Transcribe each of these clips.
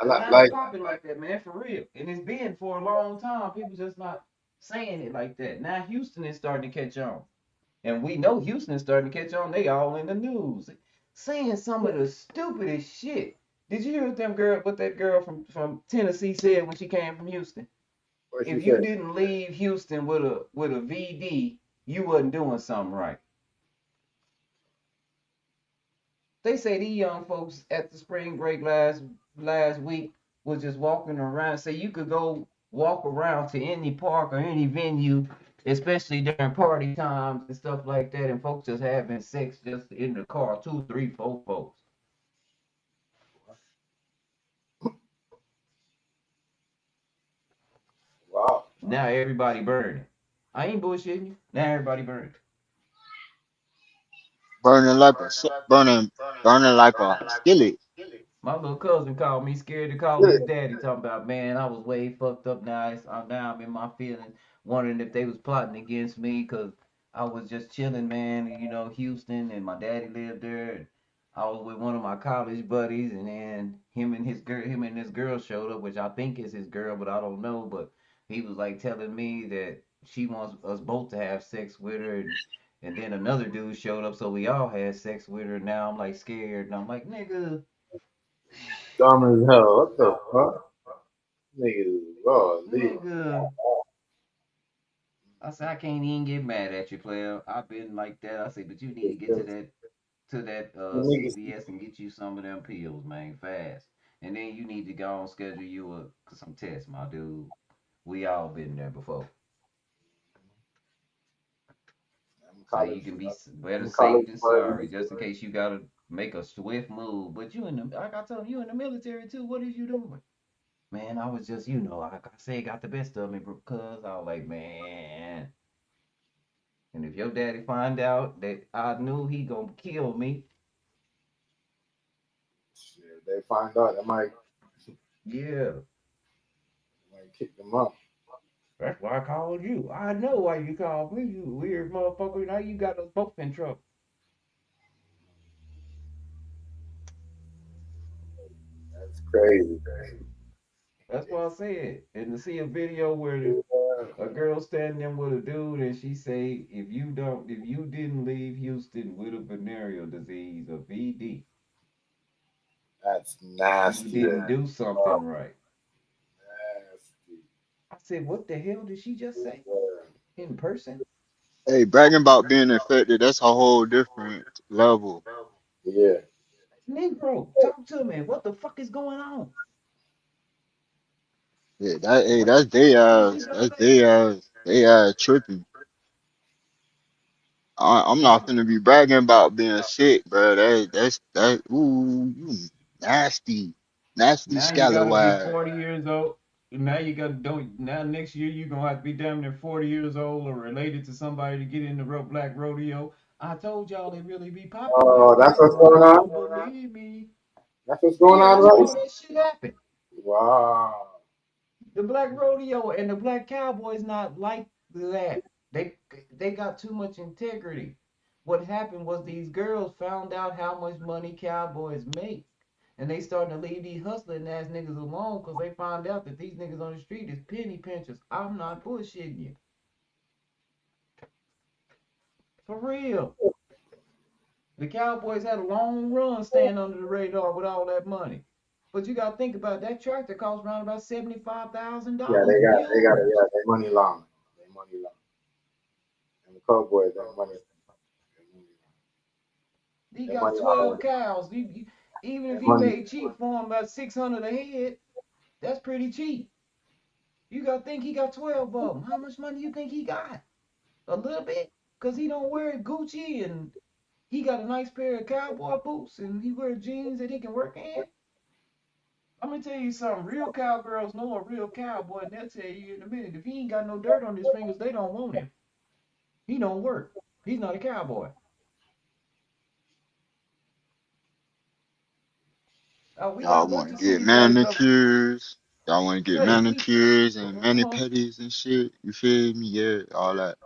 It's not like popping like that, man, for real. And it's been for a long time. People just not saying it like that. Now Houston is starting to catch on. And we know Houston is starting to catch on. They all in the news. Saying some of the stupidest shit. Did you hear what that girl from Tennessee said when she came from Houston? what she If you said. didn't leave Houston with a VD, you wasn't doing something right. They say these young folks at the spring break last week was just walking around. Say you could go walk around to any park or any venue, especially during party times and stuff like that, and folks just having sex just in the car, two, three, four folks. Wow. Now everybody burning. I ain't bullshitting you. Now everybody burning. Burning like a skillet. My little cousin called me scared to call Yeah. his daddy, talking about, man, I was way fucked up now. Now I'm in my feelings, wondering if they was plotting against me because I was just chilling, man. Houston, and my daddy lived there. And I was with one of my college buddies, and then him and this girl showed up, which I think is his girl, but I don't know. But he was like telling me that she wants us both to have sex with her, and then another dude showed up, so we all had sex with her. Now I'm like scared, and I'm like, nigga. Dumb as hell. What the fuck? Niggas, golly. Nigga, I said I can't even get mad at you, player. I've been like that. I say, but you need to get to that Niggas, CVS and get you some of them pills, man, fast. And then you need to go and schedule you some tests, my dude. We all been there before, them so college, you can be better them safe college than sorry, boys. just in case you gotta make a swift move. But you in the like I told you in the military too. What is you doing? Man, I was just like I said, got the best of me, because I was like, man. And if your daddy find out that I knew he gonna kill me, Shit, they find out, yeah, they might kick them up. that's why I called you. I know why you called me, you weird motherfucker. Now you got us both in trouble. That's crazy. That's why I said. And to see a video where a girl standing with a dude and she say, if you didn't leave Houston with a venereal disease, a VD, That's you nasty. didn't do something right. Nasty. I said, what the hell did she just say? In person? Hey, bragging about being infected, that's a whole different level. Yeah. Negro, talk to me. What the fuck is going on? Yeah, that's What the they fuck did she ass. just That's say? they ass. They tripping. I'm Well, not finna be bragging about being sick, bro. That. Ooh, you nasty, nasty now you gotta be scallywag. 40 years old. Now you gotta don't now next year you gonna have to be damn near 40 years old or related to somebody to get in the black rodeo. I told y'all they really be popping Oh, like that's that. what's Y'all going on. don't believe me. That's what's going Yeah, on, that's where all right? that shit happened. Wow. The black rodeo and the black cowboys not like that. They got too much integrity. What happened was these girls found out how much money cowboys make. And they starting to leave these hustling ass niggas alone because they found out that these niggas on the street is penny pinchers. I'm not bullshitting you. For real. The Cowboys had a long run staying under the radar with all that money. But you gotta think about it, that tractor cost around about Yeah, $75 yeah, used. they money long. They money long. And the Cowboys, they money He long. They got money long. 12 cows. Even They if he money. paid cheap for them about 600 a head, that's pretty cheap. You gotta think he got 12 of them. How much money you think he got? A little bit? Cause he don't wear Gucci and he got a nice pair of cowboy boots and he wear jeans that he can work in. I'm gonna tell you something. Real cowgirls know a real cowboy, and they'll tell you in a minute. If he ain't got no dirt on his fingers, they don't want him. He don't work. He's not a cowboy. We got a Y'all want bunch to of get city boys up. manicures. Y'all want to get Say we. manicures and mani Uh-huh. pedis and shit. You feel me? Yeah, all that.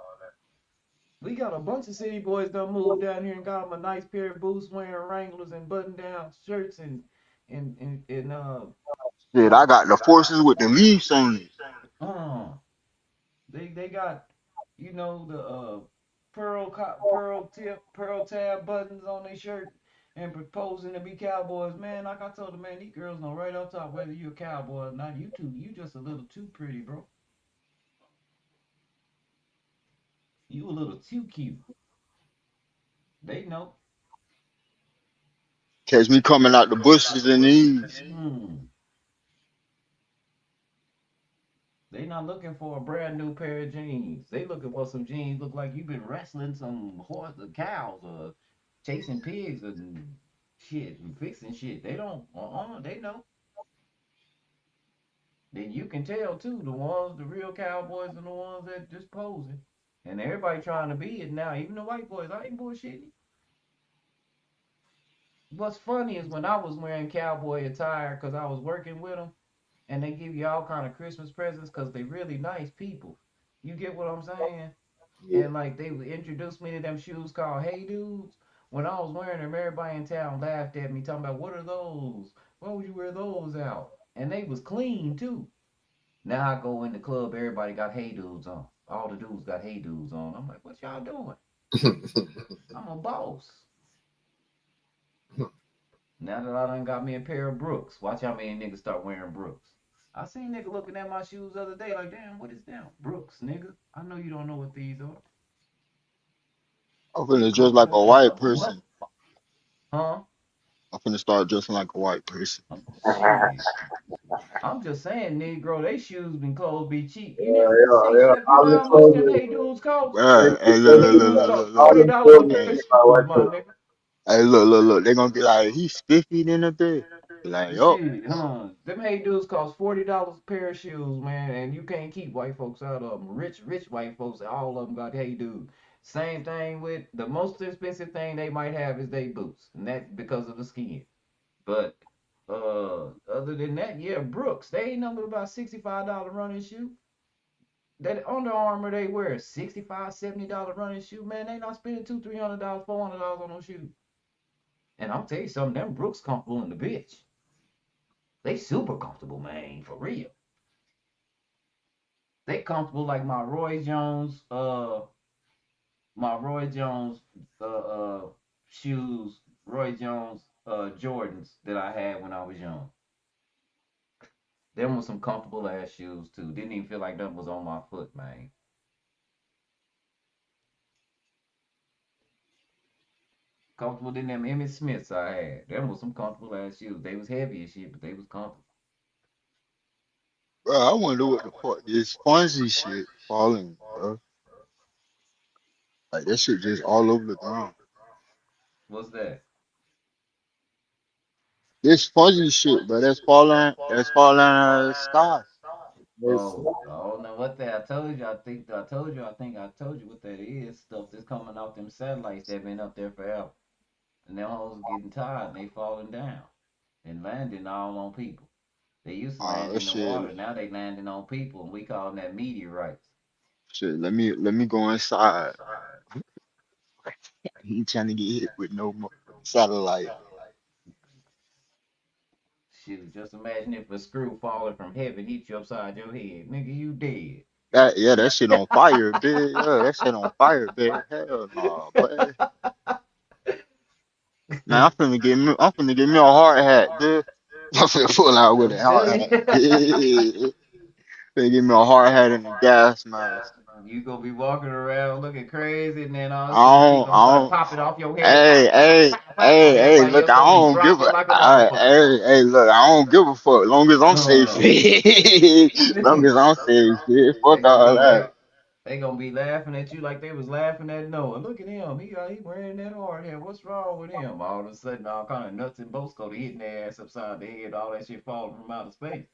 We got a bunch of city boys done moved down here and got them a nice pair of boots, wearing Wranglers and button-down shirts in Shit, I got the forces with the Leafs on it. uh they got the pearl tab buttons on their shirt and proposing to be cowboys, man. Like I told them, man, these girls know right off top whether you a cowboy or not. You just a little too pretty, bro. You a little too cute. They know. Catch me coming out the bushes in these. Hmm. They not looking for a brand new pair of jeans. They looking for some jeans look like you've been wrestling some horse or cows or chasing pigs and shit and fixing shit. They don't. They know. Then you can tell too the real cowboys, and the ones that just posing. And everybody trying to be it now. Even the white boys. I ain't bullshitting. What's funny is when I was wearing cowboy attire because I was working with them, and they give you all kind of Christmas presents because they really nice people. You get what I'm saying? Yeah. And like they would introduce me to them shoes called Hey Dudes. When I was wearing them, everybody in town laughed at me, talking about what are those? Why would you wear those out? And they was clean too. Now I go in the club, everybody got Hey Dudes on. All the dudes got Hey Dudes on. I'm like, what y'all doing? I'm a boss. Now that I done got me a pair of Brooks, watch how many niggas start wearing Brooks. I seen nigga looking at my shoes the other day like, damn, what is them? Brooks, nigga. I know you don't know what these are. I'm finna dress like a white What? person. Huh? I'm finna start dressing like a white person. Shit. I'm just saying, Negro, they shoes and clothes be cheap. You know, Yeah, shit, yeah. Chef, you know All the how much them clothes, Hey Dudes cost? Bruh, hey, Them look, Hey look, look, Dudes look, cost look, all look. forty them dollars a clothes pair Hey, of is my shoes, white my person. nigga. hey, look, look, look. They gonna be like, he's spiffy in a bit. Be like, yup. Shit, huh? Them Hey Dudes cost $40 a pair of shoes, man, and you can't keep white folks out of them. Rich white folks, all of them got Hey Dude. Same thing with the most expensive thing they might have is they boots, and that because of the skin. But other than that, yeah, Brooks, they ain't nothing but about $65 running shoe. That Under Armour they wear $65, $70 running shoe, man. They not spending two, $300, $400 on those shoes. And I'll tell you something, them Brooks comfortable in the bitch. They super comfortable, man, for real. They comfortable like my Roy Jones shoes, Roy Jones Jordans that I had when I was young. Them was some comfortable ass shoes too. Didn't even feel like that was on my foot, man. Comfortable than them Emmitt Smiths I had. Them was some comfortable ass shoes. They was heavy as shit, but they was comfortable. Bro, I wonder what the fuck this Fonzie shit falling, bro. Like that shit just all over the ground. What's that? This fuzzy shit, bro, that's falling out of the sky. It's Oh, I don't know what that. I told you. I told you what that is. Stuff that's coming off them satellites that been up there forever, and them hoes getting tired and they falling down and landing all on people. They used to land That in the shit, water. Now they landing on people, and we call them that meteorites. shit. Let me go inside. He ain't trying to get hit with no satellite. Shoot, just imagine if a screw falling from heaven hit you upside your head, nigga, you dead. That shit on fire, bitch. Yeah, that shit on fire, bitch. Hell no, but man, I'm finna get me a hard hat, dude. I'm finna pull out with I'm a hard telling hat. you. Finna get me a hard hat and a gas mask. You gonna be walking around looking crazy, and then all of a sudden shit gonna I start don't. popping off your head. Pow, Hey, pow, hey, pow, pow. hey, hey, Everybody look, else I gonna be don't give dropping a, like a motherfucker. look, I don't give a fuck. Long as I'm safe. Uh, Long as I'm safe, shit. they Fuck gonna all be that. they gonna be laughing at you like they was laughing at Noah. Look at him. He wearing that hard hat. What's wrong with him? All of a sudden, all kind of nuts and bolts go to hitting their ass upside the head. All that shit falling from outer space.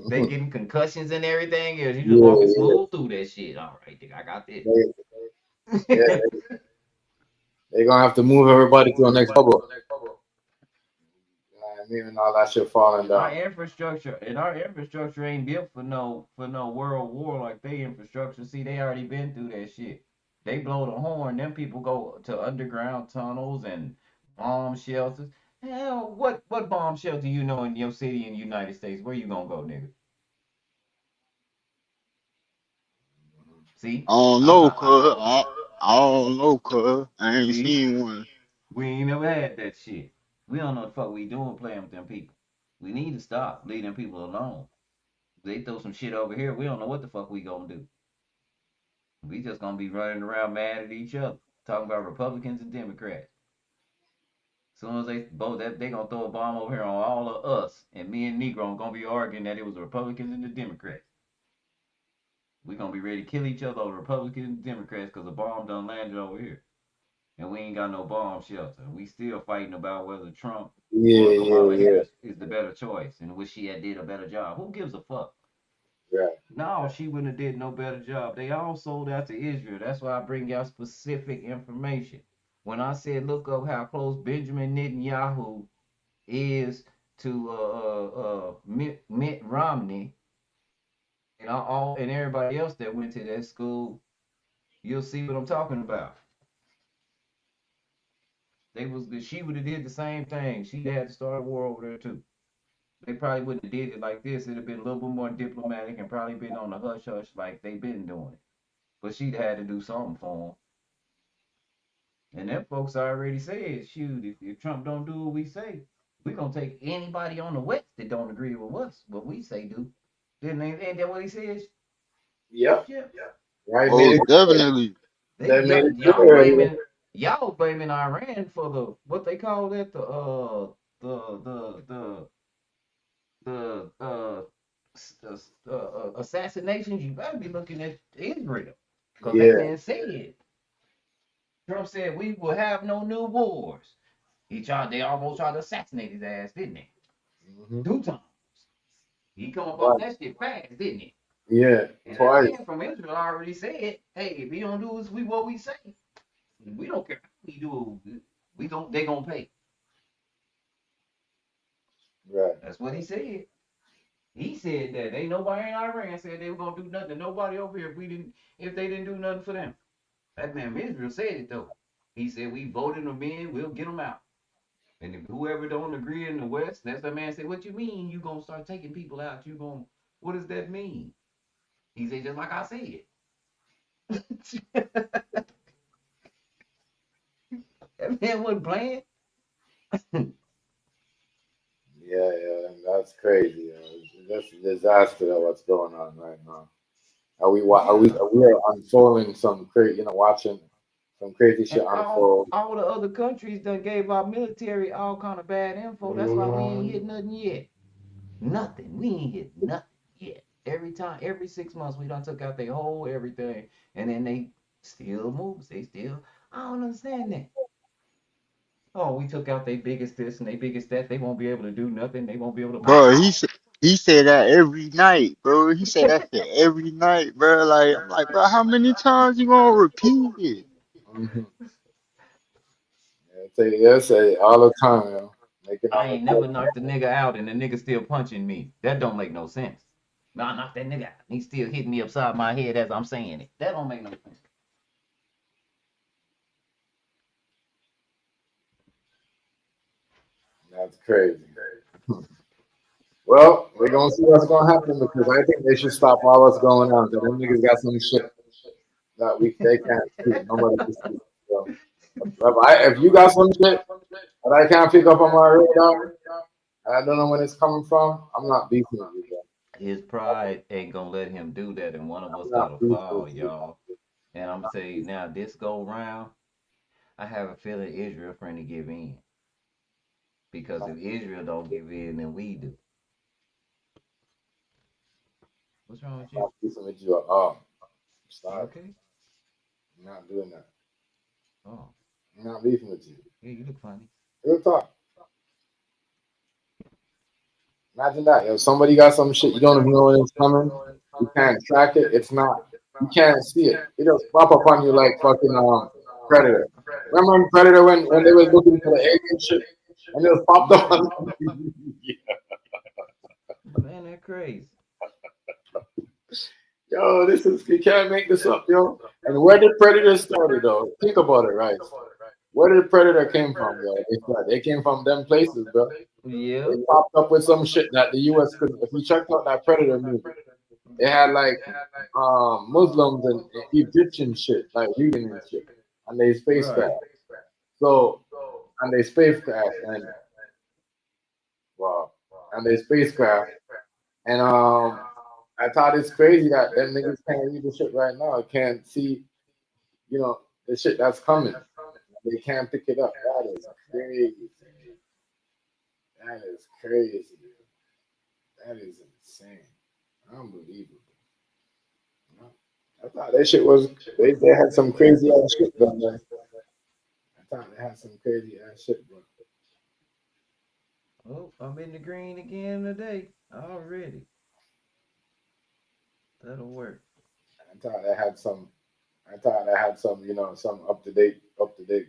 They getting concussions and everything else. You just yeah, walking yeah. smooth through that shit. All right, I got this. They, yeah, they gonna have to move everybody to the next bubble. You know what I mean? And all that shit falling Our down. infrastructure and our infrastructure ain't built for no world war like they infrastructure. See, they already been through that shit. They blow the horn, them people go to underground tunnels and bomb shelters. Hell, what bomb shelter you know in your city in the United States? Where you gonna go, nigga? See, I don't I'm know, talking. cuz. I don't know, cuz. I ain't See, seen one. we ain't never had that shit. We don't know what the fuck we doing playing with them people. We need to stop leaving people alone. They throw some shit over here. We don't know what the fuck we gonna do. We just gonna be running around mad at each other, talking about Republicans and Democrats. As soon as they both that they gonna throw a bomb over here on all of us, and me and Negro gonna be arguing that it was the Republicans and the Democrats. We gonna be ready to kill each other over Republicans and Democrats because the bomb done landed over here, and we ain't got no bomb shelter. We still fighting about whether Trump Yeah, or yeah, Kamala yeah. Harris is the better choice, and wish she had did a better job. Who gives a fuck? Right. No, she wouldn't have did no better job. They all sold out to Israel. That's why I bring y'all specific information. When I said look up how close Benjamin Netanyahu is to Mitt Romney and all and everybody else that went to that school, you'll see what I'm talking about. She would have did the same thing. She had to start a war over there too. They probably wouldn't have did it like this. It'd have been a little bit more diplomatic and probably been on the hush hush like they've been doing it. But she'd had to do something for them. And them folks already said, shoot, if Trump don't do what we say, we're gonna take anybody on the West that don't agree with us, what we say do. Didn't they? Ain't that what he said? Yep. Yeah. Right. Made Oh, it. definitely. They made it Y'all clear. blaming Iran for the what they call it the the the assassinations. You better be looking at Israel because that Yeah. man said Trump said we will have no new wars. They almost tried to assassinate his ass, didn't they? Mm-hmm. 2 times. He come up off Right. that shit fast, didn't he? Yeah. And that Twice. man from Israel already said, hey, if he don't do what we say, we don't care how we do it. They gonna pay. Right. That's what he said. He said that ain't nobody in Iran said they were gonna do nothing. Nobody over here if they didn't do nothing for them. That man from Israel said it though. He said we voted them in, we'll get them out. And if whoever don't agree in the West, that's that man said, what you mean you gonna start taking people out? What does that mean? He said just like I said. That man wasn't playing. Yeah, yeah. That's crazy. That's a disaster of what's going on right now. Yeah. Are we unfolding some crazy, watching some crazy shit And unfold? all the other countries that gave our military all kind of bad info. That's why we ain't hit nothing yet. Nothing. We ain't hit nothing yet. Every 6 months, we done took out their whole everything, and then they still moves. I don't understand that. Oh, we took out their biggest this and their biggest that. They won't be able to do nothing. They won't be able to move. Bro, he said that every night, bro. He said that shit every night, bro. Like I'm like, bro, how many times you gonna repeat it? Mm-hmm. Yeah, say all the time, making I them ain't report. never knocked the nigga out, and the nigga still punching me. That don't make no sense. I knocked that nigga out. He's still hitting me upside my head as I'm saying it. That don't make no sense. That's crazy. Well, we're gonna see what's gonna happen because I think they should stop all what's going on. Cause them niggas got some shit that they can't see. Nobody can see. So, if you got some shit that I can't pick up on my radar, and I don't know when it's coming from, I'm not beefing with you, bro. His pride ain't gonna let him do that, and one of us I'm not gotta beefing fall, with you. y'all. And I'm saying now, this go round, I have a feeling Israel finna give in. Because if Israel don't give in, then we do. What's wrong with I'm you? not beefing with you at all. I'm You sorry. okay? I'm not doing that. Oh, I'm not beefing with you. yeah, you look funny. Real talk. Imagine that. If somebody got some shit, you don't even know when it's coming. You can't track it. It's not. You can't see it. It just pop up on you like fucking Predator. Remember in Predator when they were looking for the alien shit and it just popped up Yeah. on Man, that crazy. Yo, this is you can't make this up, yo. And where did Predator started though? Think about it, right? Where did Predator came from, bro? They came from them places, bro. Yeah, They popped up with some shit that the U.S. couldn't. If you checked out that Predator movie, it had like Muslims and Egyptian shit, like reading and shit, and they spacecraft. right. So and they spacecraft and wow, and they spacecraft and I thought it's crazy that them niggas can't read the shit right now. Can't see, the shit that's coming. They can't pick it up. That is crazy. That is crazy. That is insane. Unbelievable. I thought that shit was they had some crazy ass shit done there. I thought they had some crazy ass shit, bro. Oh, I'm in the green again today. Already. That'll work. I thought they had some. I thought I had some, some up to date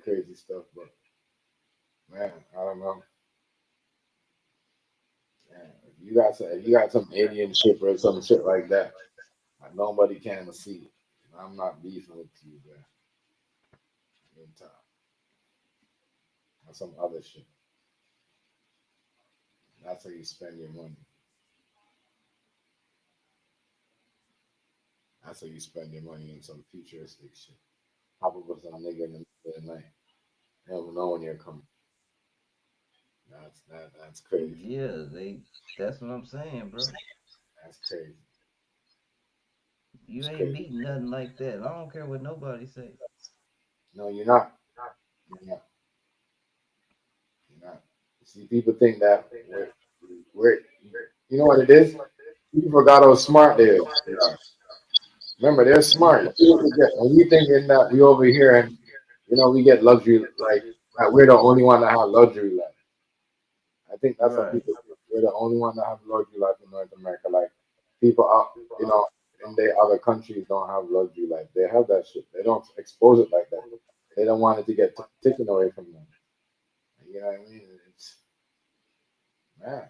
crazy stuff. But man, I don't know. Man, if you got some alien ship or some shit like that, nobody can see. I'm not beefing with you, bro. Meantime, or some other shit. That's how you spend your money. That's how you spend your money in some futuristic shit. Pop up with some nigga in the middle of the night. You don't know when you're coming. That's crazy. Yeah, that's what I'm saying, bro. That's crazy. You It's ain't crazy. beating nothing like that. I don't care what nobody say. No, you're not. You're not. You're not. See, people think that we're you know what it is? People forgot how smart they are. Remember, they're smart. Yeah, People forget. When we thinking that we over here and we get luxury, like that we're the only one that have luxury life. I think that's what right. people think. We're the only one that have luxury life in North America. Like people out, in the other countries don't have luxury life. They have that shit. They don't expose it like that. They don't want it to get taken away from them. You know what I mean? It's man.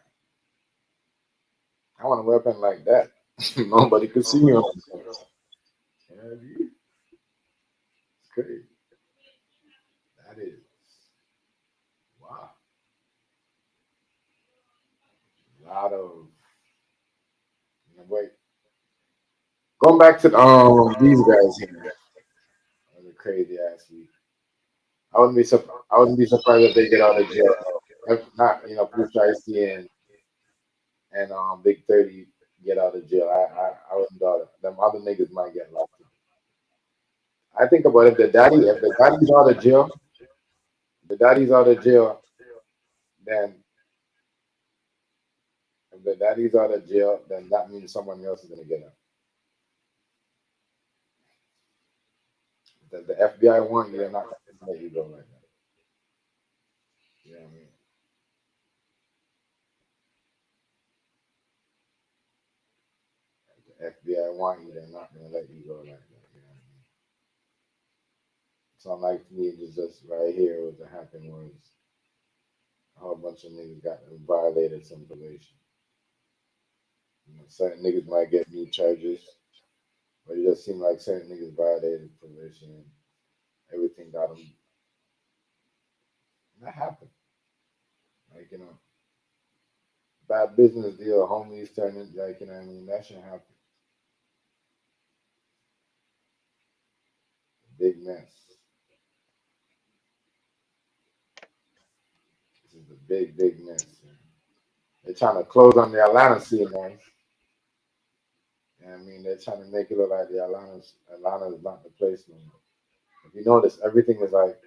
I want a weapon like that. Nobody could see me on the place. You know what I mean? It's crazy. That is wow. A lot of wait. Going back to these guys here. The crazy ass week. I wouldn't be surprised if they get out of jail. If not, Pusha T and Big 30 get out of jail. I wouldn't doubt it. Them other niggas might get locked up. I think about if the daddy's out of jail, the daddy's out of jail, then if the daddy's out of jail, then that means someone else is gonna get out. The FBI want you, they're not gonna let you go like that. You know what I mean? The FBI want you, they're not gonna let you go like that. You know what I mean? So like me, it's just right here what happened was a whole bunch of niggas got violated some probation. Certain niggas might get new charges, but it just seemed like certain niggas violated probation and everything got them. That happened. Like, bad business deal, homies turning, like, what I mean? That shit happen. Big mess. This is a big, big mess. Man. They're trying to close on the Atlanta scene, man. You know what I mean? They're trying to make it look like Atlanta is not the place no more. If you notice, everything is like,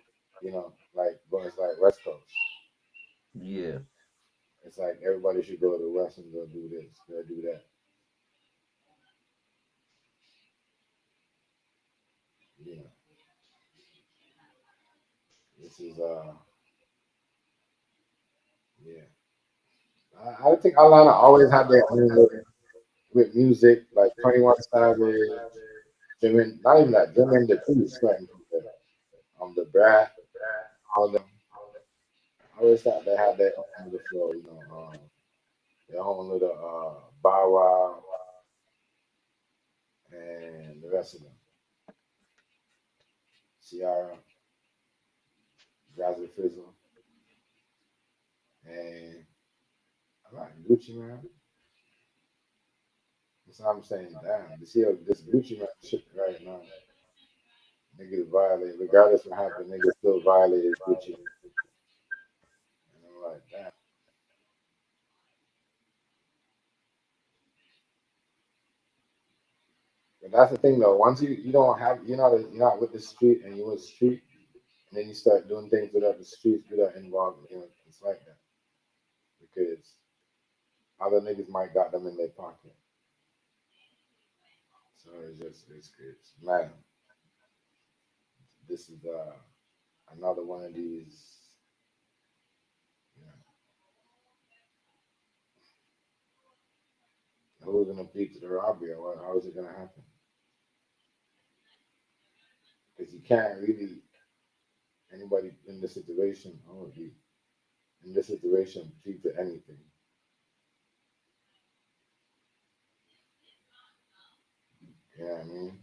but it's like West Coast. Yeah, It's like everybody should go to the West and go do this, go do that. You know, this is yeah. I think Atlanta always had their own with music, like 21 Savage, Jim, not even that, Jim and the Police, like the Brat, all them. I always thought they had their own little flow, their own little Bow Wow and the rest of them, Ciara. Razzle Fizzle, and I like Gucci Man. That's what I'm saying. Damn, you see this Gucci Man shit right now. Niggas violate, regardless of what happened, niggas still violated Gucci. And I'm like, damn. But that's the thing though. Once you don't have you're not with the street and you with the street, and then you start doing things without the streets, without involvement. It's like that because other niggas might got them in their pocket. So it's man. This is another one of these. You know, who's gonna beat to the robbery or what? How is it gonna happen? Because you can't really anybody in this situation. Oh, be in this situation plead to anything. You know what I mean?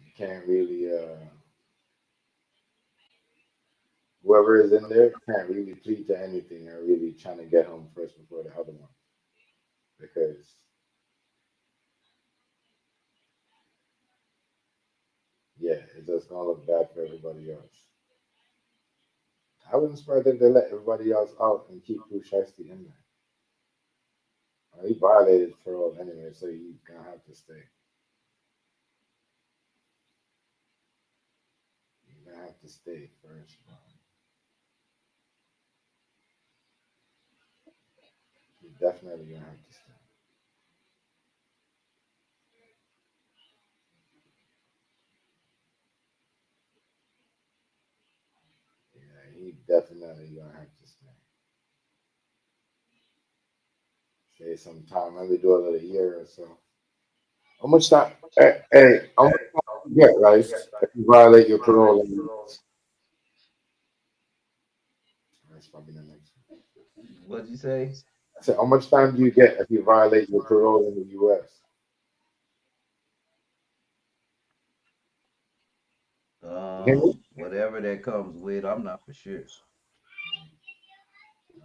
You can't really. Whoever is in there can't really plead to anything or really trying to get home first before the other one because yeah, it's just gonna look bad for everybody else. I wouldn't surprised if they let everybody else out and keep Pooh Shiesty in there. He violated parole anyway, so he's gonna have to stay. He's gonna have to stay first. He's definitely gonna have to stay. Yeah, he definitely gonna have to stay. Stay some time, maybe do a little year or so. How much time? How much time do you get, right? If you violate your parole, that's probably the next one. What'd you say? I said, how much time do you get if you violate your parole in the U.S.? You hear me? Whatever that comes with, I'm not for sure.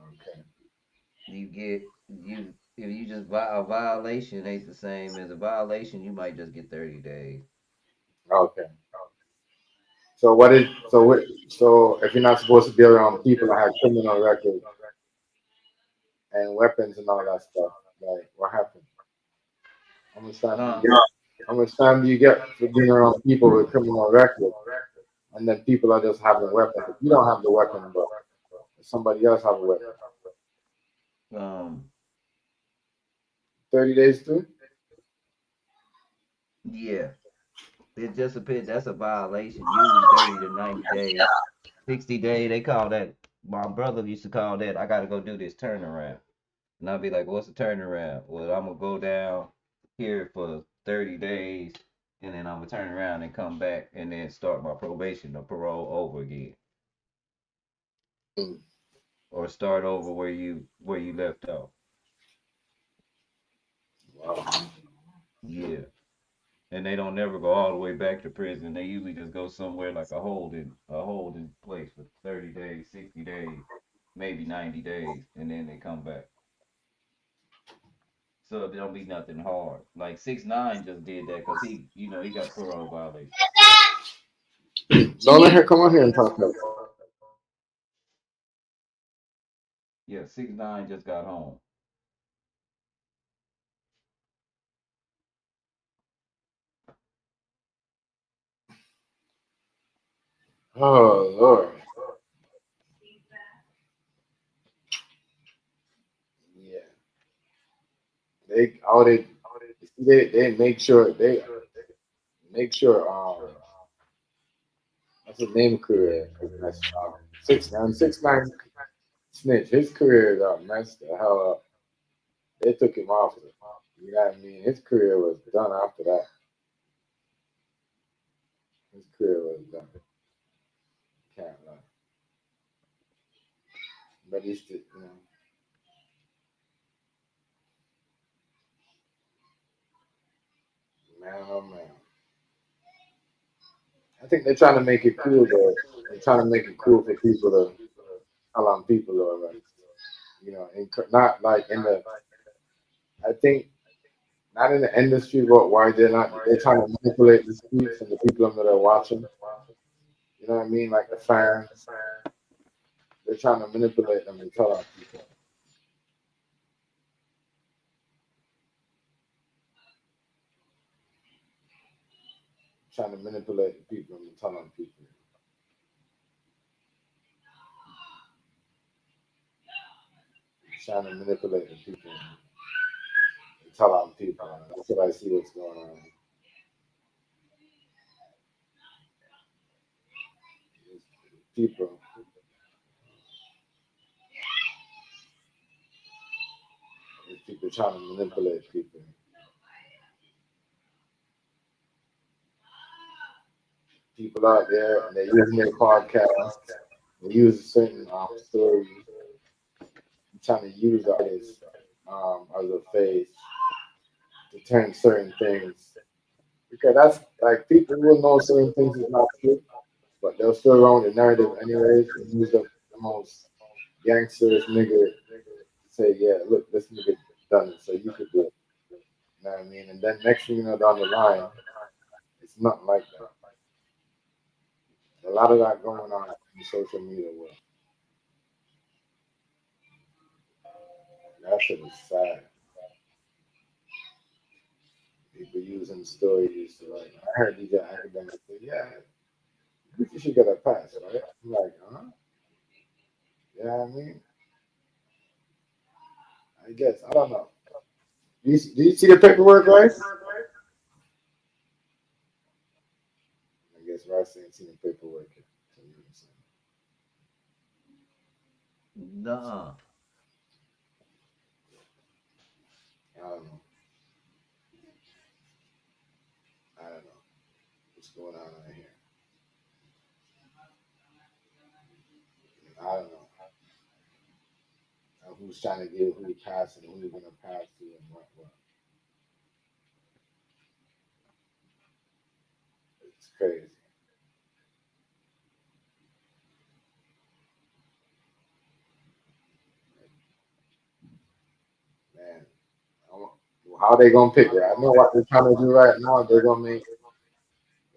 Okay. You get you if you just a violation ain't the same as a violation, you might just get 30 days. Okay. So what is so if you're not supposed to be around people that have criminal records and weapons and all that stuff, like what happened? How much time do you Huh? get? How much time do you get for being around people with criminal records and then people are just having weapons? If you don't have the weapon, but if somebody else have a weapon, Um, 30 days too. yeah. It just depends. That's a violation. Usually 30 to 90 days. 60 day, they call that. My brother used to call that. I got to go do this turnaround, and I'll be like, "What's the turnaround?" Well, I'm gonna go down here for 30 days, and then I'm gonna turn around and come back, and then start my probation or parole over again, Mm. or start over where you left off. Wow. Yeah. And they don't never go all the way back to prison. They usually just go somewhere like a holding place for 30 days, 60 days, maybe 90 days, and then they come back. So it don't be nothing hard. Like 6ix9ine just did that because he got parole violation. Don't let her come on here and talk about it. Yeah, 6ix9ine just got home. Oh Lord. Yeah. They make sure what's his name career is messed up. 6ix9ine snitch. His career got messed the hell up. They took him off. You know what I mean? His career was done after that. His career was done. Can't lie. But he's still, man, oh man. I think they're trying to make it cool though. They're trying to make it cool for people to tell on people or like, not like in the. I think not in the industry, but why they're not. They're trying to manipulate the streets and the people that are watching. You know what I mean? Like the fans. They're trying to manipulate them and tell on people. Trying to manipulate the people and tell on people. Trying to manipulate the people and tell on people. That's what I see what's going on. People, people trying to manipulate people. People out there and they're using their podcasts. They use certain stories. Trying to use the artist as a face to turn certain things. Because that's like people will know certain things is not true, but they'll still run the narrative anyways and use the most gangsterist nigga to say, yeah, look, this nigga done it, so you could do it. You know what I mean? And then next thing you know down the line, it's not like that. A lot of that going on in social media world. That shit is sad. People using stories to like, I heard these academics say, yeah, you should get a pass, right? I'm like, huh? You know what I mean? I guess. I don't know. Do you see the paperwork, Rice? I guess Rice ain't seen the paperwork yet. So you know what I'm Nah. saying? I don't know. I don't know. What's going on right here? I don't know. Who's trying to give who pass and who's going to pass to and what. It's crazy. Man, how they going to pick it? I know what they're trying to do right now. They're going to make,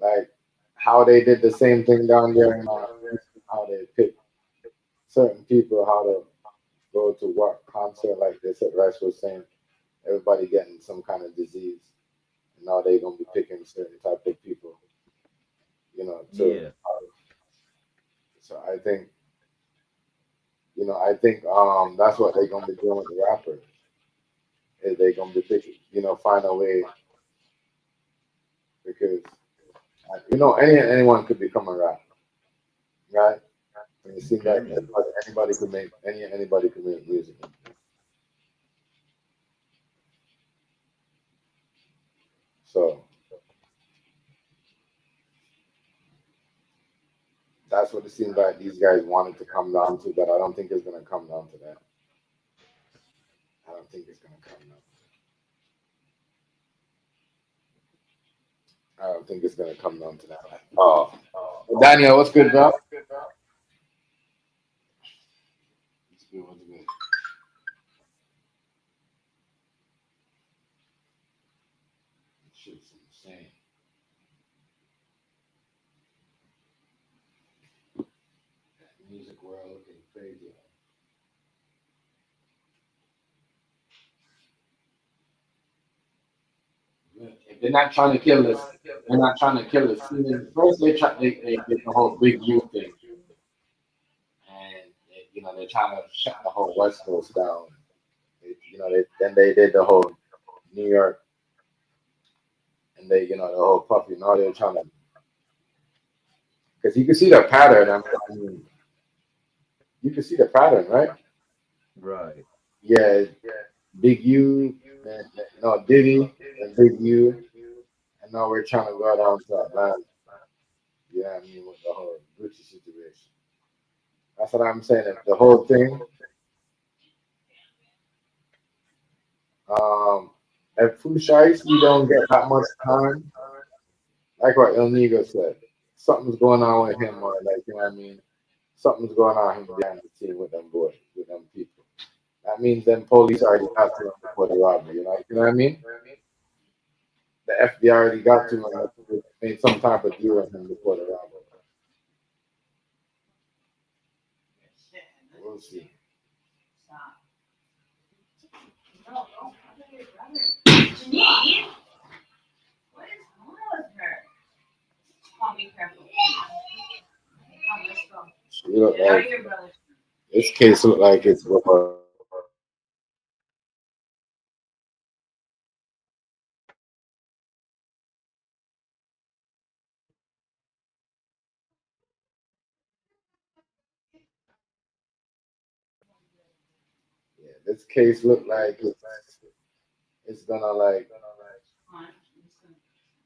like, how they did the same thing down there in how they pick certain people, how to go to what concert, like they said, Rice was saying, everybody getting some kind of disease. And now they're going to be picking certain type of people, to. Yeah. So I think that's what they're gonna be doing with the rappers. Is they gonna be picking, find a way because anyone could become a rapper, right? And it seems like Period. anybody could make music. So that's what it seems like these guys wanted to come down to, but I don't think it's gonna come down to that. I don't think it's gonna come down. I don't think it's gonna come down to that. Oh, Daniel, what's good, bro? What's good? What's good? Shit's insane. Music world looking crazy. If they're not trying to kill us, they're not trying to kill us. First, they did the whole big U thing, and they're trying to shut the whole West Coast down. Then they did the whole New York, and the whole puppy. Now they're trying to, because you can see the pattern. I mean, you can see the pattern, right? Right. Yeah, Big U, no Diddy, and Big U, and now we're trying to go down to Atlanta. Yeah, I mean with the whole Gucci situation. That's what I'm saying. The whole thing. Um, if Pooh Shiesty don't get that much time, like what El Nigo said, something's going on with him, or like you know what I mean. Something's going on with him behind the scene with them boys, with them people. That means them police already got to him before the robbery. You know what I mean? The FBI already got to him and made some type of deal with him before the robbery. We'll see. She look like this case look like it's yeah, this case look like it's gonna like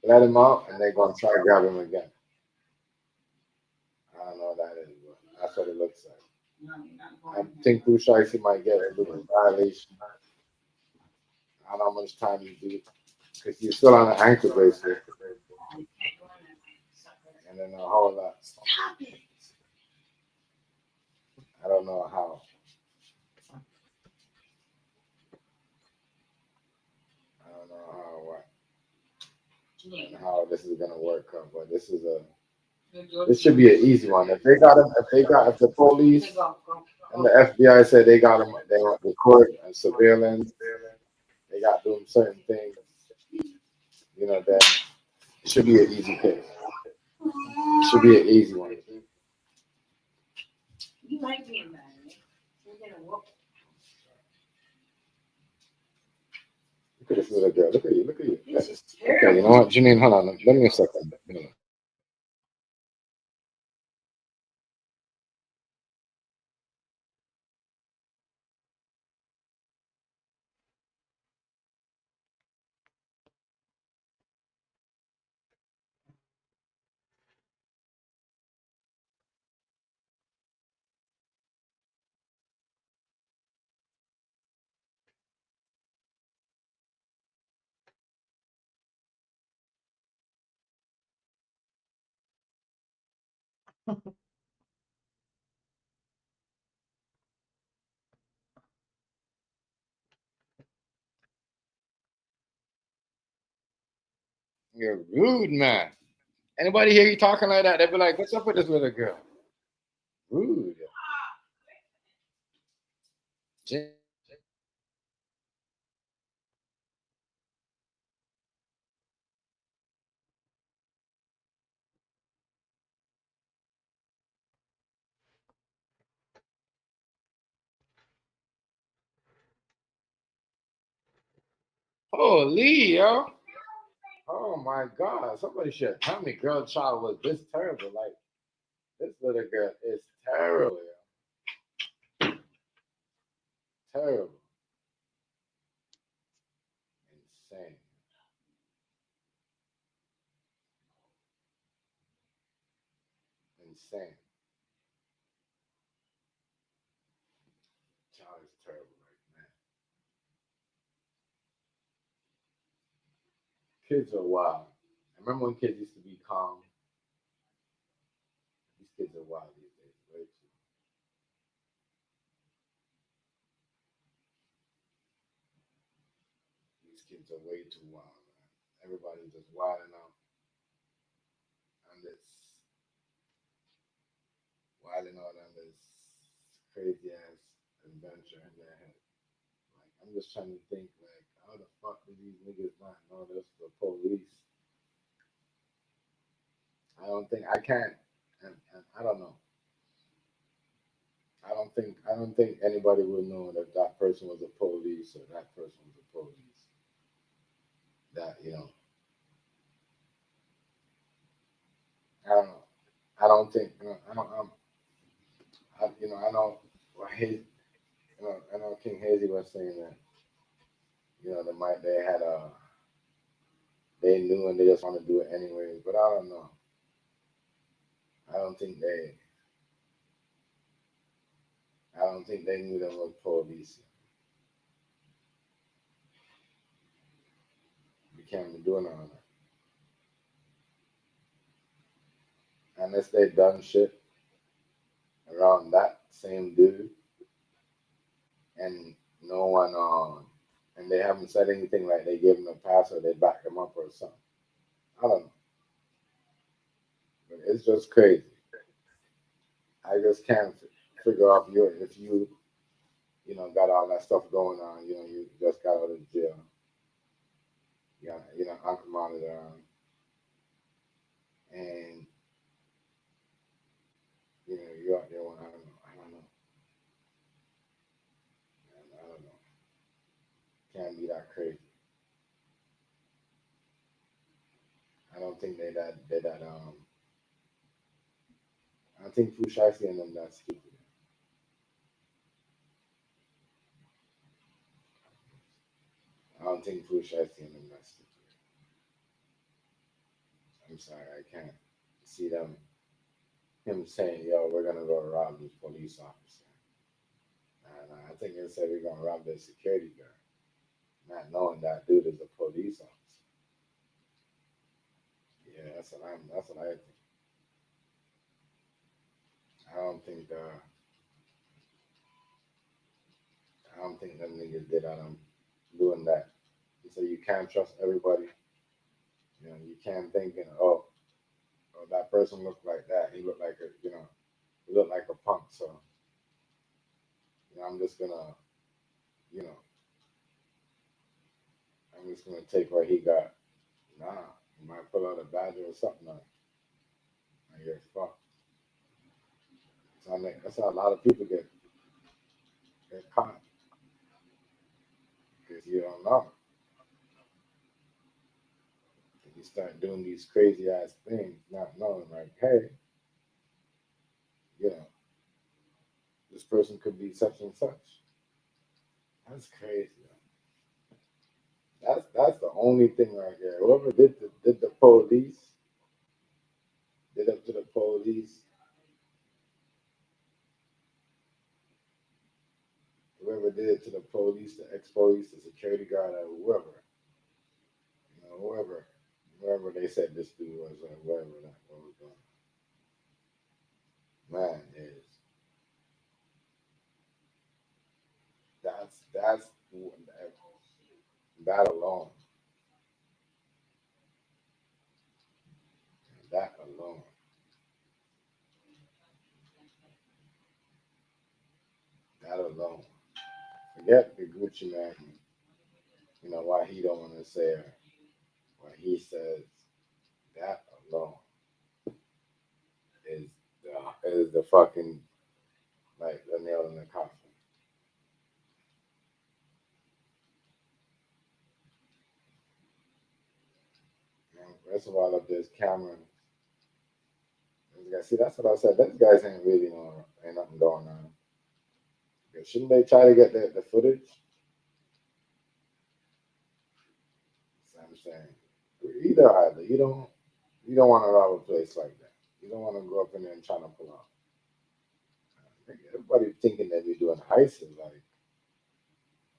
let him out and they're gonna try to grab him again. I don't know what that is, but that's what it looks like. I think Blue Shiesty might get a little violation. I don't know how much time you do because he's still on an ankle bracelet and then a whole lot. I don't know how. I don't know how this is gonna work out, but this should be an easy one. If they got him, if the police and the FBI said they got him, they want record and surveillance, they got doing certain things, that it should be an easy case. It should be an easy one. Look at this little girl. Look at you. Look at you. Okay, you know what, Janine, hold on. Let me a second. You're rude, man. Anybody hear you talking like that? They'd be like, "What's up with this little girl?" Rude. Holy, yo. Oh my God. Somebody should tell me girl child was this terrible. Like, this little girl is terrible, yo. Terrible. Insane. Insane. Child is terrible, like, man. Kids are wild. I remember when kids used to be calm. These kids are wild these days. Way too. These kids are way too wild, man. Everybody's just wilding out on this, wilding out on this crazy ass adventure in their head. Like, I'm just trying to think, like, how the fuck do these niggas not know this the police? I don't think I can't, and I don't know. I don't think anybody would know that that person was a police or that person was a police. That I don't know. I don't think I don't. I know. Well, I know King Hazy was saying that they knew and they just want to do it anyway. But I don't know. I don't think they I don't think they knew them was police. You can't be doing all that. unless they done shit around that same dude, and no one and they haven't said anything like they gave him a pass or they back him up or something. I don't know, but it's just crazy. I just can't figure out if got all that stuff going on. You just got out of jail. Uncle monitor on, and you're out there. I don't know, man, I don't know. Can't be that crazy. I don't think they that. I think Pooh Shiesty and them that stupid. I don't think Pooh Shiesty and them that stupid. I'm sorry, I can't see him saying, "Yo, we're gonna go rob this police officer." And I think they said we're gonna rob the security guard, not knowing that dude is a police officer. Yeah, that's what I think. I don't think I don't think them niggas did on him doing that. So you can't trust everybody. You can't think, oh, that person looked like that. He looked like he looked like a punk. So I'm just gonna, you know, I'm just gonna take what he got. Nah, he might pull out a badger or something on it, and you're fucked. That's how a lot of people get caught because you don't know. You start doing these crazy ass things, not knowing, like, hey, you know, this person could be such and such. That's crazy. That's the only thing right there. Whoever did the police, did up to the police, whoever did it to the police, the ex-police, the security guard, or whoever, whoever they said this dude was, or whatever that was going on. Man, is that's that alone, that alone, that alone. Forget the Gucci man. Why he don't want to say it. What he says, that alone is the fucking, like, the nail in the coffin. First of all, if there's cameras, see, that's what I said. These guys ain't really ain't nothing going on. Shouldn't they try to get the footage? That's what I'm saying. Either you don't want to rob a place like that. You don't want to go up in there and trying to pull off. Everybody thinking that you're doing heists is like,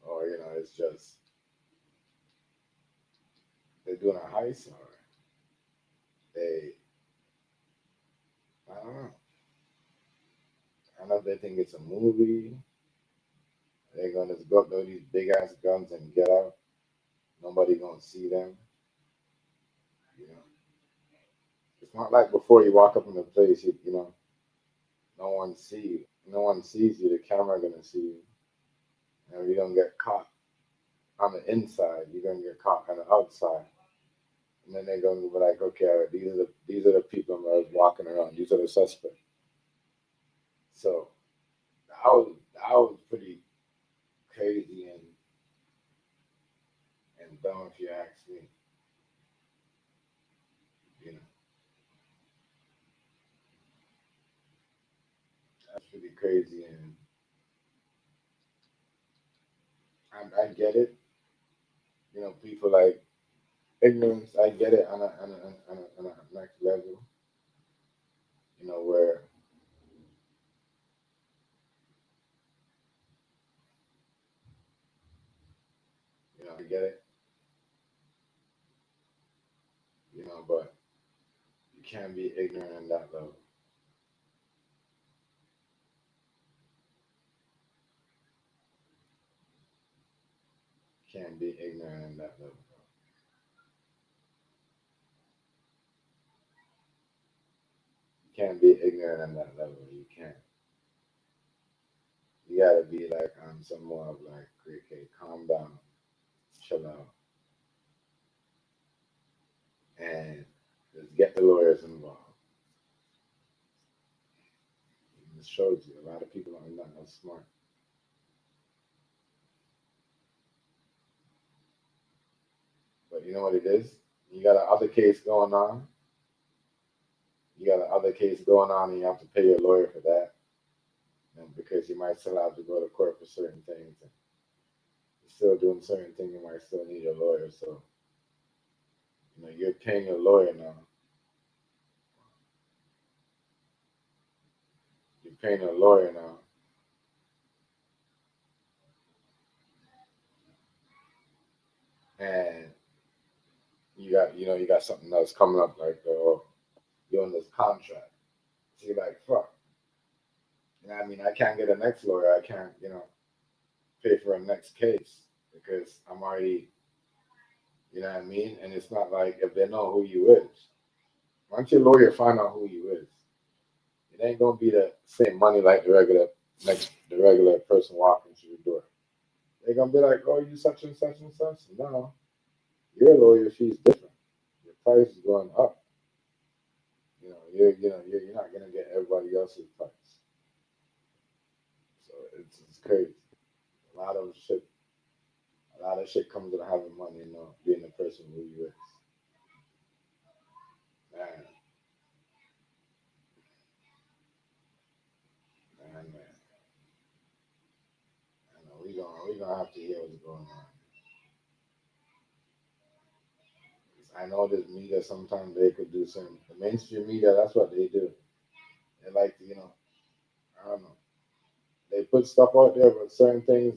or it's just they're doing a heist, or they, I don't know. I don't know if they think it's a movie. They're gonna just go up there with these big ass guns and get out. Nobody gonna see them. You know, it's not like before you walk up in the place. No one see you. No one sees you. The camera gonna see you, and you don't get caught on the inside. You're gonna get caught on the outside, and then they're gonna be like, okay, all right, these are the people that was walking around. These are the suspects. So that was pretty crazy and dumb if you ask me. You know, that's pretty crazy, and I get it. People like ignorance. I get it on a next level. Where I get it. But can't be ignorant in that level. Can't be ignorant in that level. Can't be ignorant in that level. You can't. You gotta be like on some more of like, okay, calm down, chill out, and just get the lawyers involved. It shows you a lot of people are not as smart. But you know what it is? You got another case going on. You got another case going on, and you have to pay your lawyer for that. And because you might still have to go to court for certain things. And you're still doing certain things, you might still need a lawyer. So, you're paying your lawyer now. You're paying a lawyer now. And you got something else coming up, like, you're on this contract. So you're like, fuck. I mean, I can't get a next lawyer. I can't, pay for a next case because I'm already, you know what I mean? And it's not like if they know who you is. Once your lawyer find out who you is, it ain't gonna be the same money like the regular person walking through the door. They're gonna be like, oh, you such and such and such. No, your lawyer fee's different. Your price is going up. You're not gonna get everybody else's price. So it's crazy. A lot of shit, a lot of shit comes with having money and not being the person who you is. Man, man. I know we gonna have to hear what's going on. I know this media sometimes they could do some the mainstream media. That's what they do. They like to, I don't know. They put stuff out there, but certain things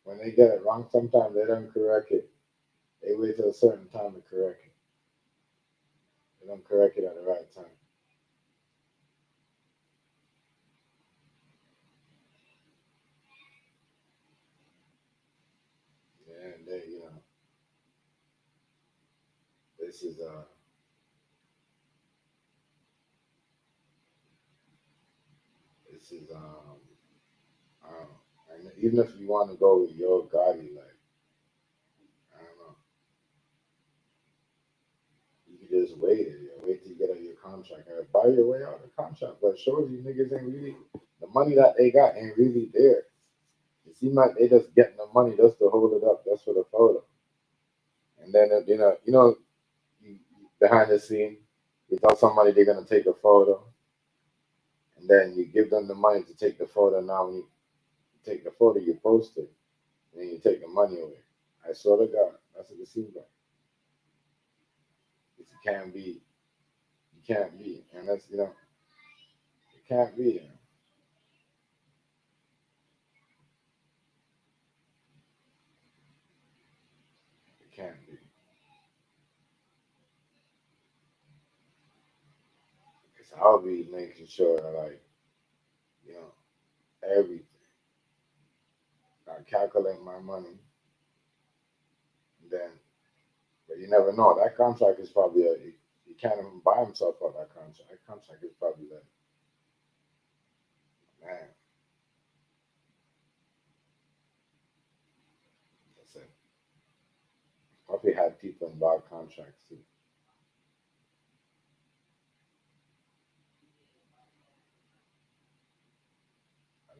when they get it wrong, sometimes they don't correct it. They wait till a certain time to correct it. They don't correct it at the right time. Yeah, and this is this is I don't know. And even if you want to go with your Gotti, like I don't know, you can just wait it. Wait till you get out your contract. Buy your way out of the contract. But shows you niggas ain't really the money that they got ain't really there. It seems like they just getting the money just to hold it up, just for the photo. And then behind the scene, you tell somebody they're gonna take a photo, and then you give them the money to take the photo. Now when you take the photo, you post it, and then you take the money away. I swear to God, that's what it seems like. It can't be. You can't be, and that's it can't be. It can't be. Because I'll be making sure that like you know everything. I calculate my money, and then but you never know. That contract is probably he can't even buy himself out that contract. That contract is probably like man, that's it. Probably had people in bad contracts too.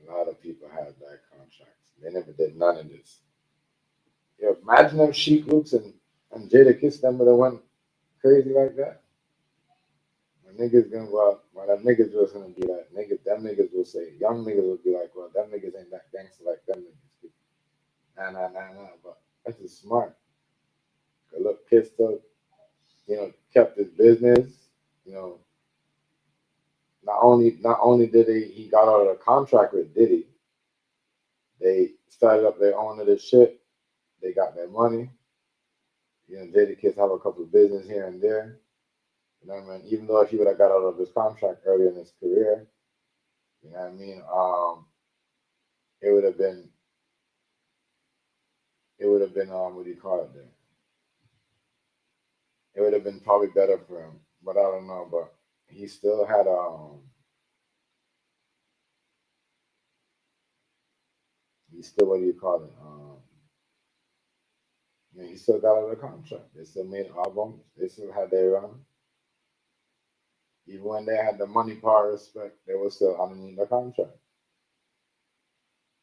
A lot of people had bad contracts. They never did none of this. Yeah, imagine if Sheik Looks and Jada Kiss them would have went crazy like that. My niggas gonna well them niggas was gonna be like niggas them niggas will say young niggas will be like, well them niggas ain't that gangster like them niggas. Nah. But that's just smart. Cause look, Pistol, kept his business. You know, not only did he got out of the contract with Diddy, they started up their own little shit. They got their money. Diddy kids have a couple of business here and there. You know what I mean? Even though if he would have got out of his contract early in his career, you know what I mean? It would have been, what do you call it? Then? It would have been probably better for him. But I don't know. But he still had he still, what do you call it? He still got out of the contract. They still made albums. They still had their run. Even when they had the money, power, respect, they were still underneath the contract.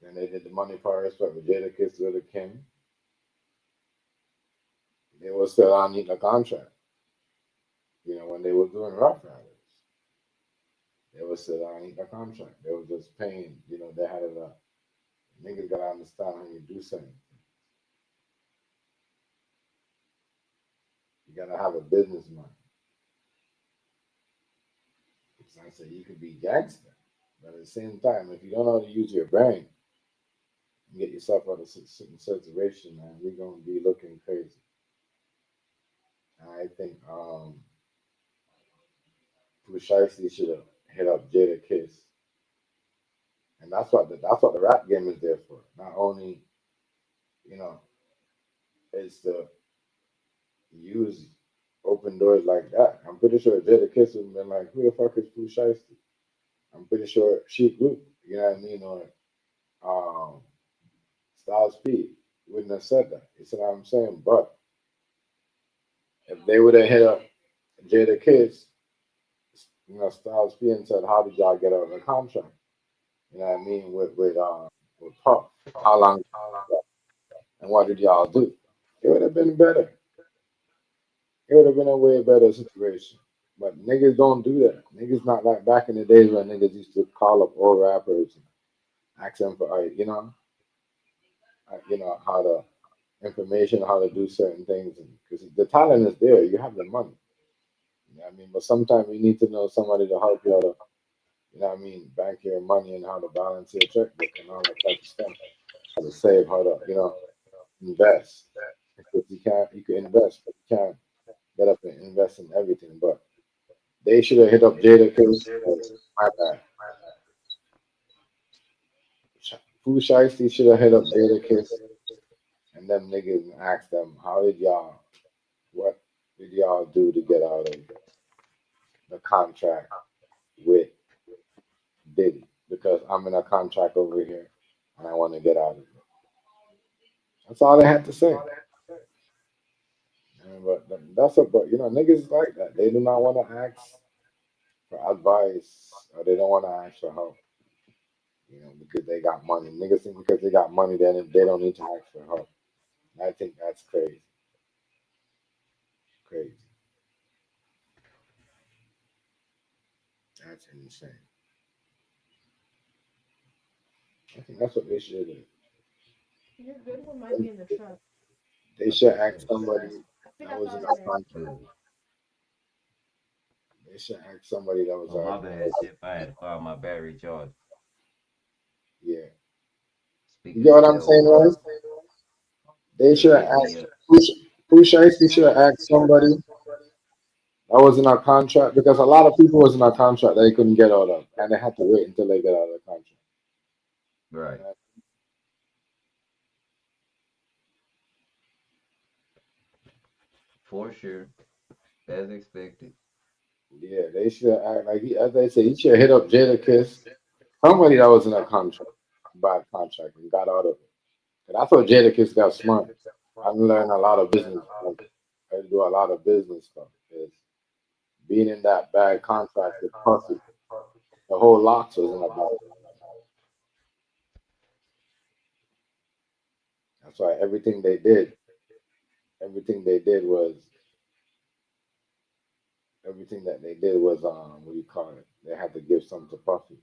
And they did the money, power, respect with Jadakiss, with the Kim. They were still underneath the contract. When they were doing Rough Riders, they were still underneath the contract. They were just paying. They had it up. Niggas gotta understand how you do something. You gotta have a business mind. It's not say you could be gangster, but at the same time, if you don't know how to use your brain and get yourself out of certain situation, man, we're gonna be looking crazy. And I think Precisely should have hit up Jada Kiss, and that's what the rap game is there for. Not only you know it's to use open doors like that. I'm pretty sure Jada Kiss would have been like, "Who the fuck is Pooh Shiesty?" I'm pretty sure she Luke, you know what I mean, or um, Styles P wouldn't have said that. You see what I'm saying? But if they would have hit up Jada Kiss, Styles P and said, "How did y'all get out of the contract?" You know what I mean? With Puff, how long and what did y'all do? It would have been better. It would have been a way better situation. But niggas don't do that. Niggas not like back in the days when niggas used to call up old rappers and ask them for, how to information, how to do certain things, and because the talent is there, you have the money. You know what I mean? But sometimes you need to know somebody to help you out to, bank your money and how to balance your checkbook and all that type of stuff. How to save, how to, invest. Because you can invest, but you can't get up and invest in everything. But they should have hit up Jada because my bad. Pooh Shiesty should have hit up Jada Kiss and them niggas and asked them, what did y'all do to get out of the contract with Diddy? Because I'm in a contract over here and I want to get out of it. That's all they had to say. But niggas like that. They do not want to ask for advice or they don't want to ask for help. Because they got money. Niggas think because they got money, then they don't need to ask for help. I think that's crazy. Crazy. That's insane. I think that's what they should do. Your good one might be in the truck. They should ask somebody I think that I was saw in it our there. contract. They should ask somebody that was Oh, my bad, Chef. I had to find my battery charge. yeah. You Speaking get of what I'm saying, Delaware, right? They they should have hit me asked up. Pooh Shiesty should have asked somebody that was in our contract because a lot of people was in our contract that they couldn't get out of, and they had to wait until they get out of the contract. Right. For sure. As expected. Yeah, they should have act like as they say, he should have hit up Jadakiss, somebody that was in a contract, bad contract, and got out of it. And I thought Jadakiss got smart. I learned a lot of business. I do a lot of business stuff. Is being in that bad contract with Puffy, the whole Locks was in a bad. That's why everything they did was everything that they did was what do you call it? They had to give something to Puffy.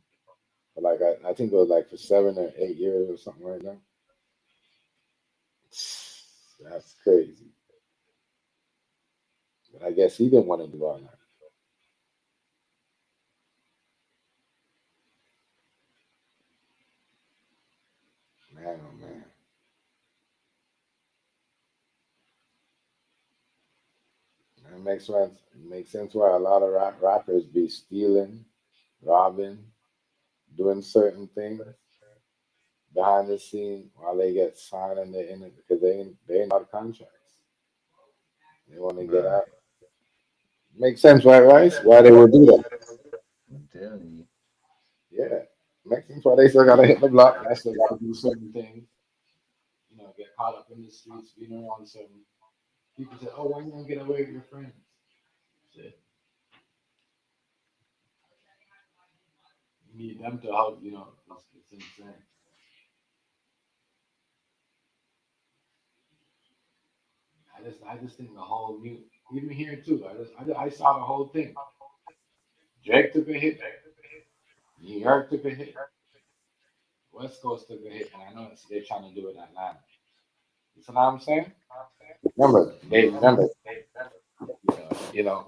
But like I think it was like for 7 or 8 years or something right now. That's crazy. But I guess he didn't want to do all that. Man, oh man. makes sense. It makes sense why a lot of rappers be stealing, robbing, doing certain things behind the scene while they get signed and they're in it because they ain't out of contracts. They want to get Right. out. Makes sense, right, Rice? Why they would do that? I'm telling you. Yeah, makes sense why they still gotta hit the block. They still gotta do certain things. Get caught up in the streets, being around certain people. Say, "Oh, why you gonna get away with your friends?" Shit, you need them to help. It's insane. I just think the whole new, even here too. I saw the whole thing. Drake took a hit. New York took a hit. West Coast took a hit, and I know they're trying to do it in Atlanta. You know what I'm saying? Remember, they Mm-hmm. remember. You know.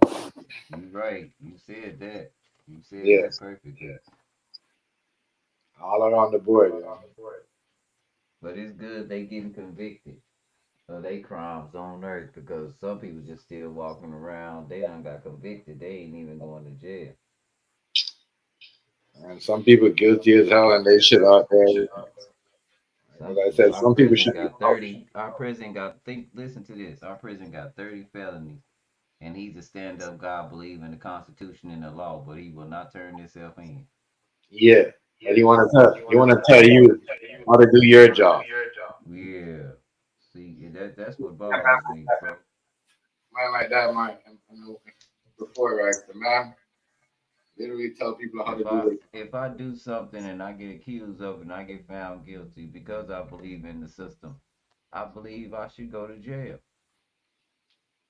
You right. You said that. You said that Yes, perfectly. all around the board. But it's good they getting convicted of they crimes on earth because some people just still walking around. They done got convicted. They ain't even going to jail. And some people guilty as hell, and they shit out there. As Some I said, our some people prison should be got out. 30. Our prison got think. Listen to this. Our prison got 30 felonies, and he's a stand-up guy, believe in the Constitution and the law, but he will not turn himself in. Yeah, but he want to tell you how to do your job. Yeah. See, that's what bothers me, bro. Man like that, man. Before, right? The man literally tell people how to do it. If I do something and I get accused of it and I get found guilty because I believe in the system, I believe I should go to jail.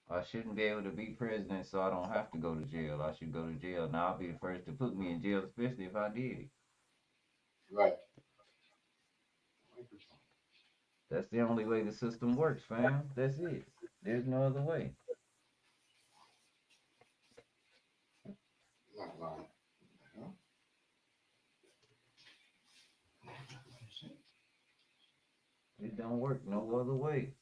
I shouldn't be able to be president, so I don't have to go to jail. I should go to jail. Now I'll be the first to put me in jail, especially if I did it. Right. That's the only way the system works, fam. That's it. There's no other way. Not lying. It don't work no other way.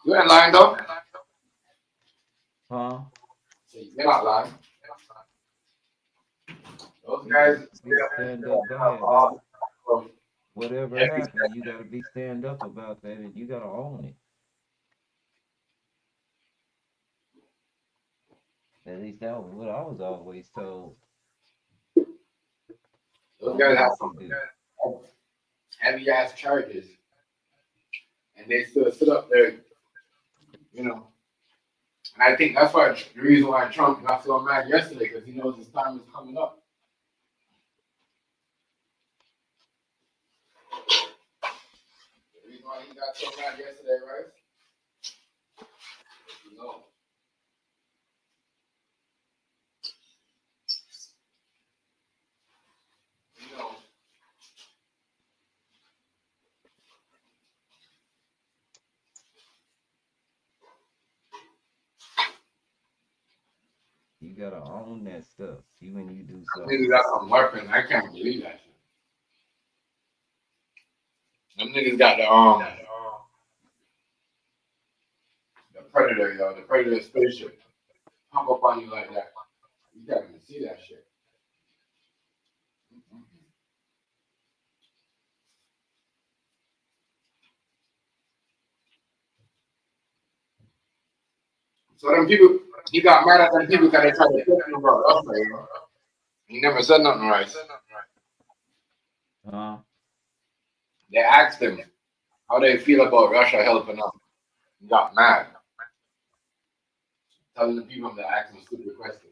You ain't lying though. Huh? You're not lying. Those You guys gotta stay be up in stand jail up guy about from whatever every happened. You gotta be stand up about that and you gotta own it. At least that was what I was always told those on guys have what some to do. heavy ass charges, and they still sit up there. You know. And I think that's why the reason why Trump got so mad yesterday because he knows his time is coming up. The reason why he got so mad yesterday, right? You know, you know, You gotta own that stuff. See when you do them something. niggas got some weapons. I can't believe that shit. Them niggas got the predator, yo, the predator spaceship pop up on you like that. You can't even see that shit. So them people, he got mad at them people because they tried to talk to him about Russia, you know. He never said nothing right. Huh? They asked him how they feel about Russia helping out. He got mad, telling the people that asked him stupid questions.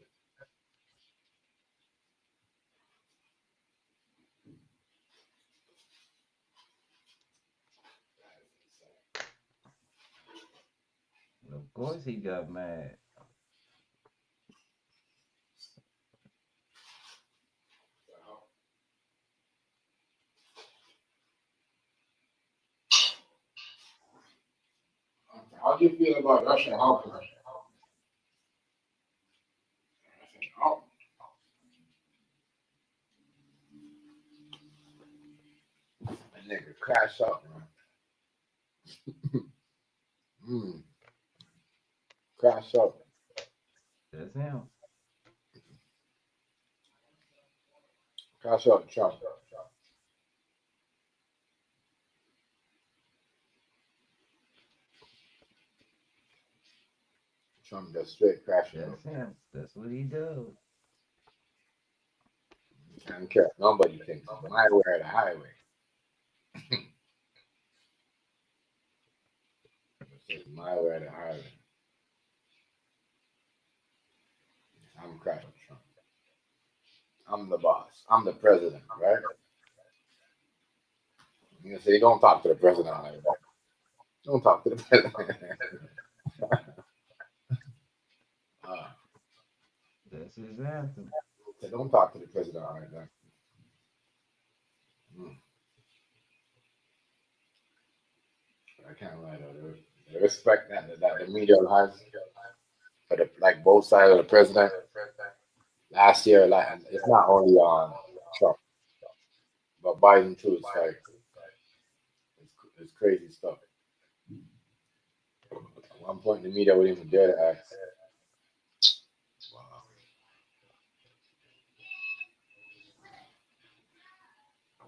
Of course he got mad. How do you feel about Russia helping us? I said, oh, that nigga crash up, man. Mm. Crash out. That's him. Crash out Trump. Trump just straight crashing out. That's him. That's what he does. I don't care. Nobody thinks my way or the highway. It's my way or the highway. I'm crashing Trump. I'm the boss. I'm the president, right? You say don't talk to the president like that. Don't talk to the president. uh, That's his anthem. say don't talk to the president like that. Mm. I can't lie though. The respect that the media has for the like both sides of the president last year, like it's not only on Trump, but Biden too. It's like it's crazy stuff. At one point, the media wouldn't even dare to ask.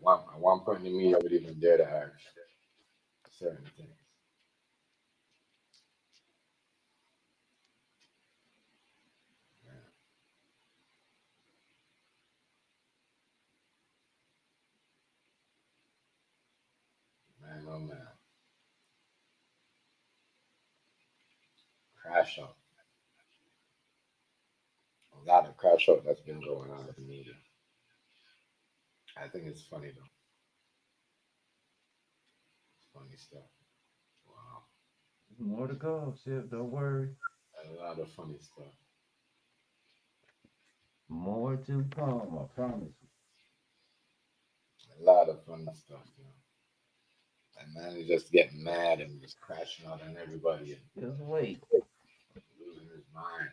Wow. At one point, the media would even dare to ask certain things. Man, oh man, crash out. A lot of crash out that's been going on in the media. I think it's funny though. It's funny stuff. Wow, More to go, Chip. Don't worry. a lot of funny stuff. More to come. I promise A lot of funny stuff. You know. And man is just getting mad and just crashing out on everybody and you. Just wait. losing his mind.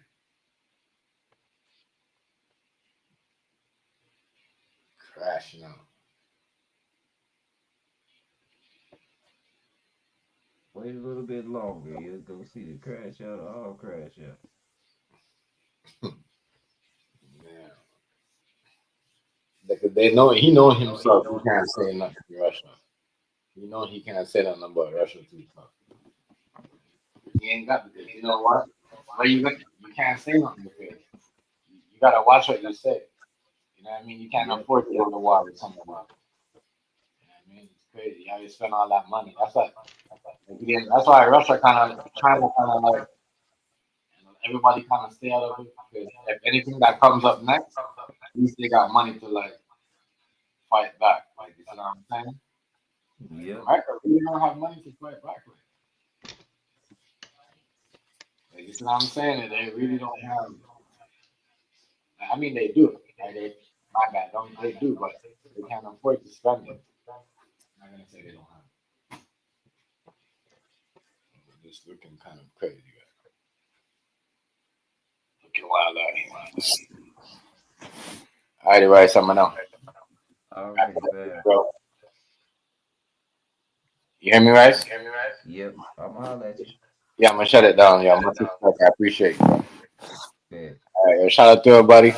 Crashing out. Wait a little bit longer. You'll go see the crash out. All crash out. Yeah. Because they know he know himself he can't say nothing to Russia. He know he can't say nothing about Russia too tough. He ain't got because you know what? Well you can't say nothing because you gotta watch what you say. You know what I mean? You can't Yep. afford to go to war with someone else. You know what I mean? It's crazy. You have to spend all that money. That's why Russia kinda China kinda like everybody kinda stay out of it because if anything that comes up next, at least they got money to like fight back. Like you know what I'm saying? Like Yep. America really don't have money to fight back with. Like, you see what I'm saying? They really don't have. I mean, they do. Like my bad, don't they do? But they can't afford to spend it. I'm not gonna say they don't have. It. Just looking kind of crazy. Looking wild out here. All right, right, someone else. All right, fam. Bro, you hear me, right? Yep. I'm holler at you. Yeah, I'm gonna shut it down. Yeah, I'm gonna I appreciate you. All Bet. right, yo, shout out to everybody.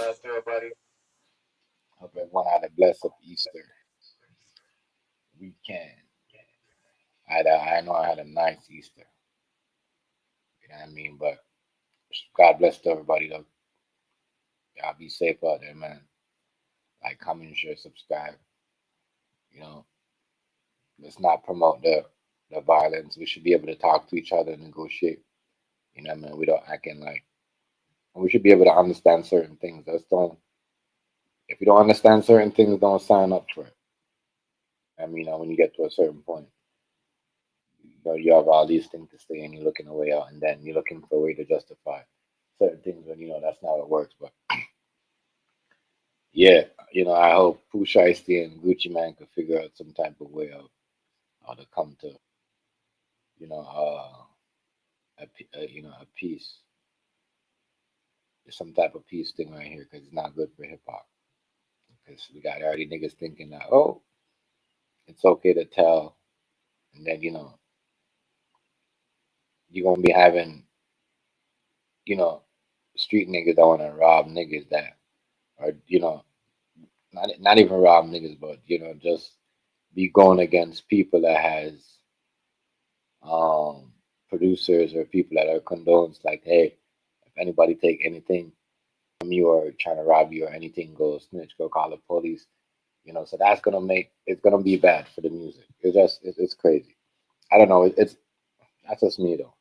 Hope everyone had a blessed Easter weekend. I know I had a nice Easter. You know what I mean? But God bless to everybody though. Y'all be safe out there, man. Like, comment, share, subscribe. You know, let's not promote the violence. We should be able to talk to each other and negotiate. You know what I mean? We don't acting like we should be able to understand certain things. Just don't if you don't understand certain things, don't sign up for it. I mean, when you get to a certain point, you have all these things to say and you're looking a way out, and then you're looking for a way to justify certain things when that's not how it works. But yeah, I hope Pooh Shiesty and Gucci Man could figure out some type of way of how to come to, you know, a peace, some type of peace thing right here, because it's not good for hip hop. Because we got already niggas thinking that it's okay to tell, and then you're gonna be having you know, street niggas that want to rob niggas that are, not even rob niggas, but just be going against people that has um producers or people that are condones like, hey, if anybody take anything from you or trying to rob you or anything, go snitch, go call the police. So that's gonna make it's gonna be bad for the music. It's crazy. I don't know. It's that's just me though.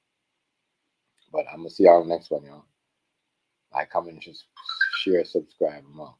But I'm gonna see y'all next one, y'all. Like, comment, just share, subscribe, I'm out.